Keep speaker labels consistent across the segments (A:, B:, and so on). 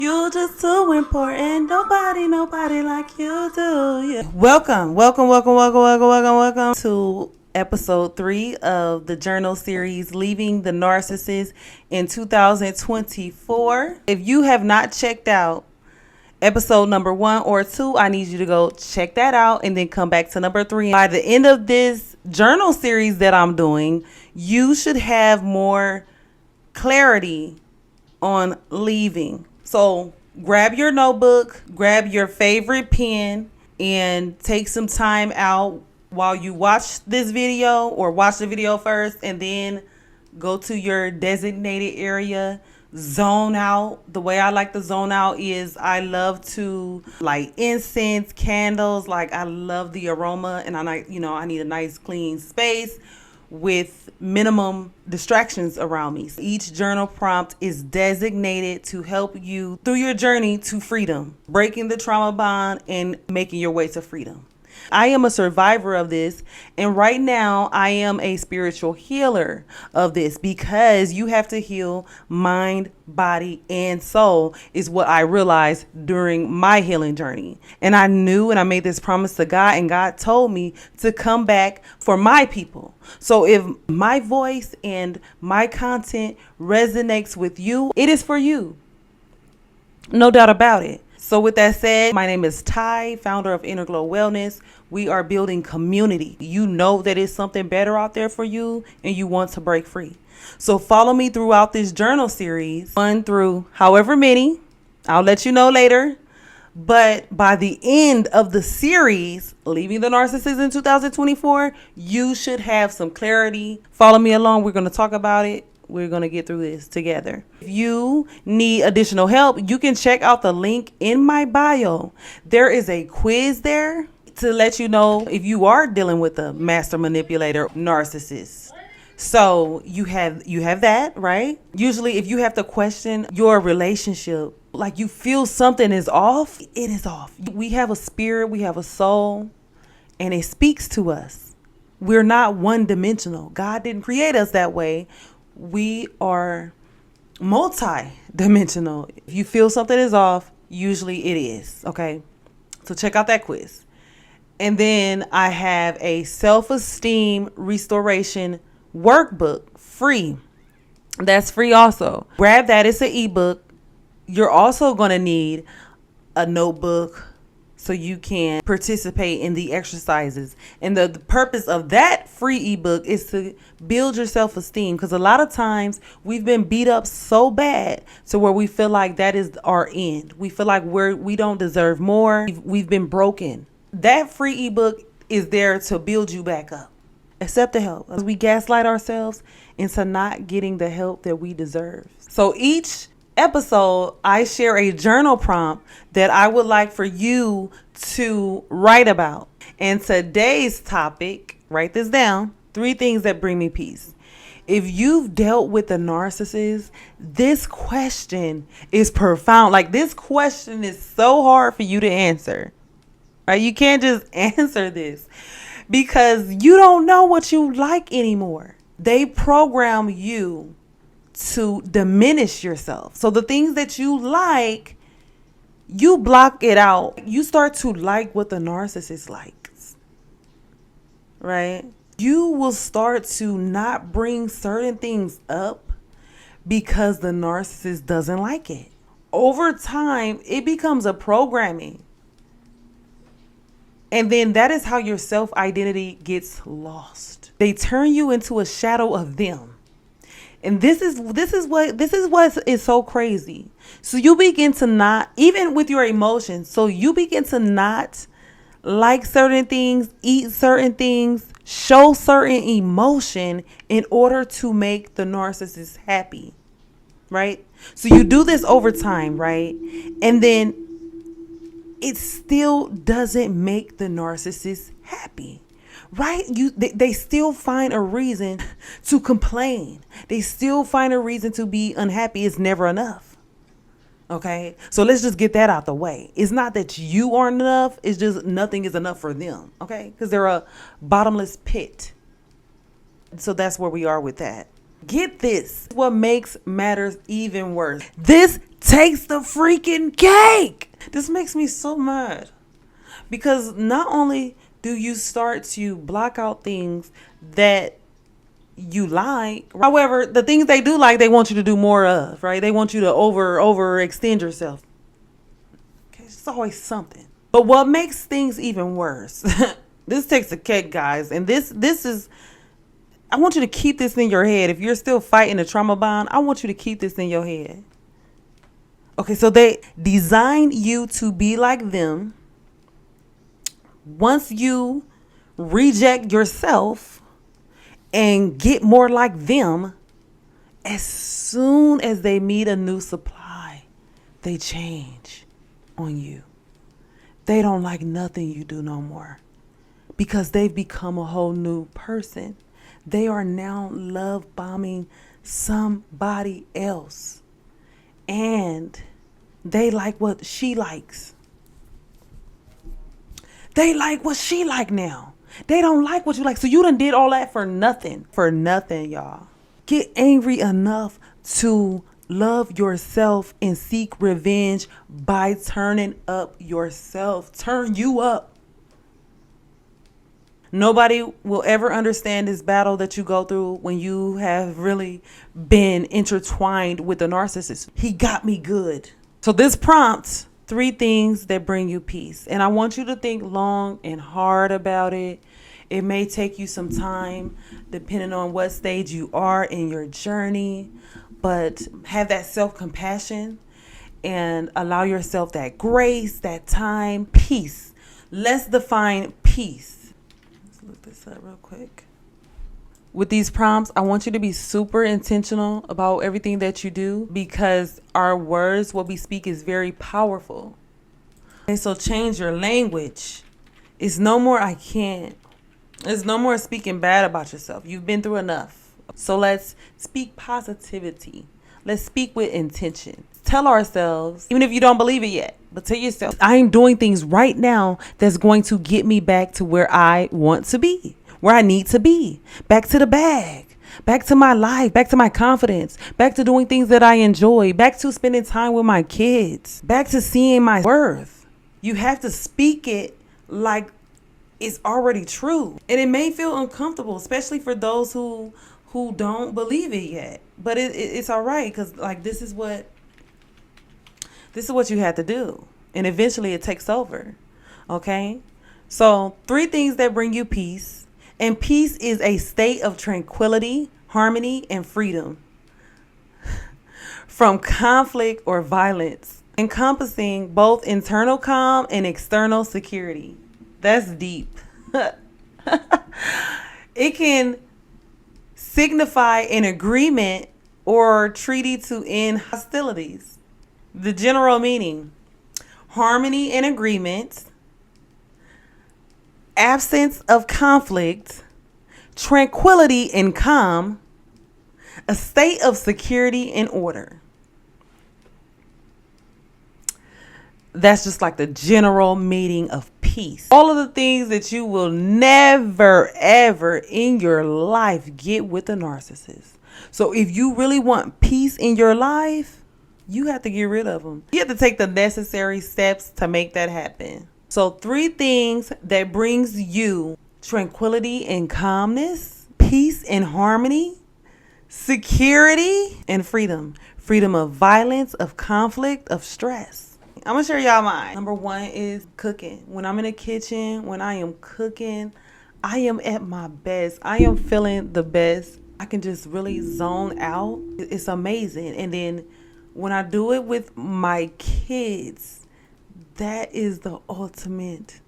A: You're just too important. Nobody like you do. Yeah. Welcome to episode 3 of the journal series, Leaving the Narcissist in 2024. If you have not checked out episode number 1 or 2, I need you to go check that out and then come back to number 3. By the end of this journal series that I'm doing, you should have more clarity on leaving. So grab your notebook, grab your favorite pen, and take some time out while you watch this video, or watch the video first and then go to your designated area. Zone out. The way I like to zone out is I love to light incense, candles. Like, I love the aroma, and I need a nice clean space with minimum distractions around me. Each journal prompt is designated to help you through your journey to freedom, breaking the trauma bond and making your way to freedom. I am a survivor of this, and right now I am a spiritual healer of this, because you have to heal mind, body, and soul is what I realized during my healing journey. And I knew, and I made this promise to God, and God told me to come back for my people. So if my voice and my content resonates with you, it is for you. No doubt about it. So with that said, my name is Ty, founder of Inner Glow Wellness. We are building community. You know that it's something better out there for you, and you want to break free. So follow me throughout this journal series, 1 through however many. I'll let you know later. But by the end of the series, Leaving the Narcissist in 2024, you should have some clarity. Follow me along. We're going to talk about it. We're going to get through this together. If you need additional help, you can check out the link in my bio. There is a quiz there to let you know if you are dealing with a master manipulator narcissist. So you have that, right? Usually if you have to question your relationship, like you feel something is off, it is off. We have a spirit, we have a soul, and it speaks to us. We're not one-dimensional. God didn't create us that way. We are multi-dimensional. If you feel something is off, usually it is. Okay. So check out that quiz. And then I have a self-esteem restoration workbook, free. That's free also. Grab that. It's an ebook. You're also going to need a notebook so you can participate in the exercises. And the purpose of that free ebook is to build your self-esteem, because a lot of times we've been beat up so bad to where we feel like that is our end. We feel like we don't deserve more. We've been broken. That free ebook is there to build you back up. Accept the help. We gaslight ourselves into not getting the help that we deserve. So each episode, I share a journal prompt that I would like for you to write about. And today's topic, write this down: 3 things that bring me peace. If you've dealt with a narcissist, this question is profound. Like, this question is so hard for you to answer. Right? You can't just answer this because you don't know what you like anymore. They program you to diminish yourself. So the things that you like, you block it out. You start to like what the narcissist likes, right? You will start to not bring certain things up because the narcissist doesn't like it. Over time, it becomes a programming. And then that is how your self-identity gets lost. They turn you into a shadow of them. And this is what is so crazy. So you begin to not, even with your emotions, so you begin to not like certain things, eat certain things, show certain emotion in order to make the narcissist happy, right? So you do this over time, right? And then it still doesn't make the narcissist happy. Right? They still find a reason to complain. They still find a reason to be unhappy. It's never enough. Okay? So let's just get that out the way. It's not that you aren't enough. It's just nothing is enough for them. Okay? Because they're a bottomless pit. So that's where we are with that. Get this. What makes matters even worse. This takes the freaking cake. This makes me so mad. Because not only do you start to block out things that you like, however, the things they do like, they want you to do more of, right? They want you to overextend yourself. Okay, it's always something. But what makes things even worse, this takes the cake, guys. And this is, I want you to keep this in your head. If you're still fighting a trauma bond, I want you to keep this in your head. Okay, so they design you to be like them. Once you reject yourself and get more like them, as soon as they meet a new supply, they change on you. They don't like nothing you do no more because they've become a whole new person. They are now love bombing somebody else, and they like what she likes. They like what she like now. They don't like what you like. So you done did all that for nothing. For nothing, y'all. Get angry enough to love yourself and seek revenge by turning up yourself. Turn you up. Nobody will ever understand this battle that you go through when you have really been intertwined with the narcissist. He got me good. So this prompt, 3 things that bring you peace. And I want you to think long and hard about it. It may take you some time depending on what stage you are in your journey, but have that self-compassion and allow yourself that grace, that time, peace. Let's define peace. Let's look this up real quick. With these prompts, I want you to be super intentional about everything that you do because our words, what we speak, is very powerful. Okay, so change your language. It's no more I can't. It's no more speaking bad about yourself. You've been through enough. So let's speak positivity. Let's speak with intention. Tell ourselves, even if you don't believe it yet, but tell yourself, I am doing things right now that's going to get me back to where I want to be. Where I need to be, back to the bag, back to my life, back to my confidence, back to doing things that I enjoy, back to spending time with my kids, back to seeing my worth. You have to speak it like it's already true. And it may feel uncomfortable, especially for those who don't believe it yet. But it's all right, because like this is what you have to do. And eventually it takes over. Okay? So 3 things that bring you peace. And peace is a state of tranquility, harmony, and freedom from conflict or violence, encompassing both internal calm and external security. That's deep. It can signify an agreement or treaty to end hostilities. The general meaning: harmony and agreement, absence of conflict, tranquility and calm, a state of security and order. That's just like the general meaning of peace. All of the things that you will never, ever in your life get with a narcissist. So if you really want peace in your life, you have to get rid of them. You have to take the necessary steps to make that happen. So 3 things that brings you tranquility and calmness, peace and harmony, security and freedom. Freedom of violence, of conflict, of stress. I'm going to share y'all mine. Number 1 is cooking. When I'm in the kitchen, when I am cooking, I am at my best. I am feeling the best. I can just really zone out. It's amazing. And then when I do it with my kids, that is the ultimate,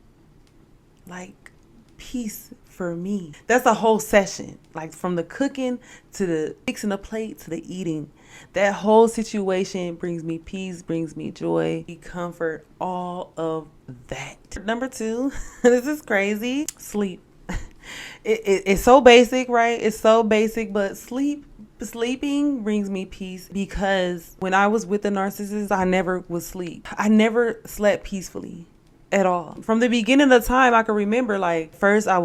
A: like, peace for me. That's a whole session, like from the cooking to the fixing the plate to the eating. That whole situation brings me peace, brings me joy, comfort, all of that. Number 2, this is crazy. Sleep. It's so basic, right? It's so basic, but sleeping brings me peace because when I was with the narcissist, I never would sleep. I never slept peacefully at all. From the beginning of the time, I can remember, like, first I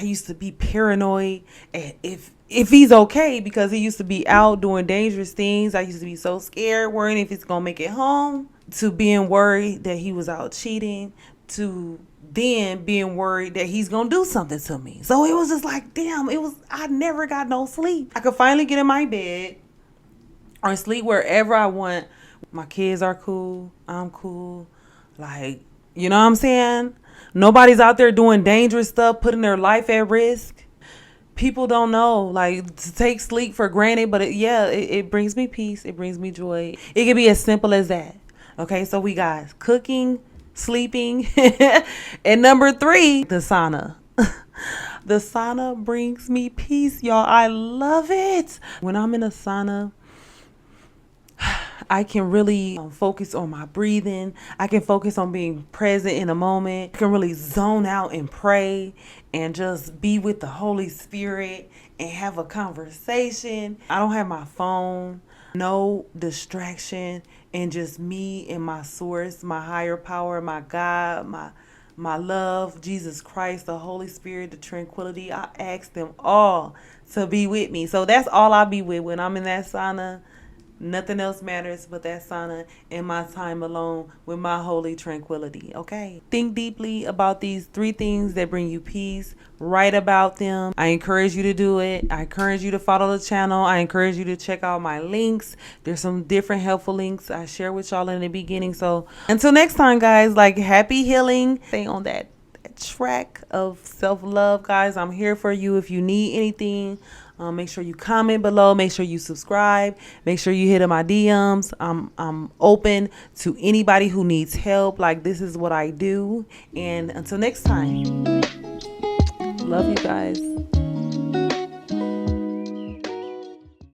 A: used to be paranoid, and if if he's okay, because he used to be out doing dangerous things. I used to be so scared, worrying if he's gonna make it home, to being worried that he was out cheating, to then being worried that he's gonna do something to me. So it was just like, damn, I never got no sleep. I could finally get in my bed or sleep wherever I want. My kids are cool, I'm cool. Like, you know what I'm saying? Nobody's out there doing dangerous stuff, putting their life at risk. People don't know, like, to take sleep for granted, but it brings me peace. It brings me joy. It can be as simple as that. Okay, so we got cooking, sleeping, and number 3, the sauna. The sauna brings me peace, y'all. I love it. When I'm in a sauna, I can really focus on my breathing. I can focus on being present in a moment. I can really zone out and pray and just be with the Holy Spirit and have a conversation. I don't have my phone, no distraction, and just me and my source, my higher power, my God, my love, Jesus Christ, the Holy Spirit, the tranquility. I ask them all to be with me. So that's all I'll be with when I'm in that sauna. Nothing else matters but that sauna and my time alone with my holy tranquility, okay? Think deeply about these 3 things that bring you peace. Write about them. I encourage you to do it. I encourage you to follow the channel. I encourage you to check out my links. There's some different helpful links I share with y'all in the beginning. So until next time, guys, like, happy healing. Stay on that track of self-love, guys. I'm here for you. If you need anything, make sure you comment below. Make sure you subscribe. Make sure you hit my DMs. I'm open to anybody who needs help. Like, this is what I do. And until next time, love you guys.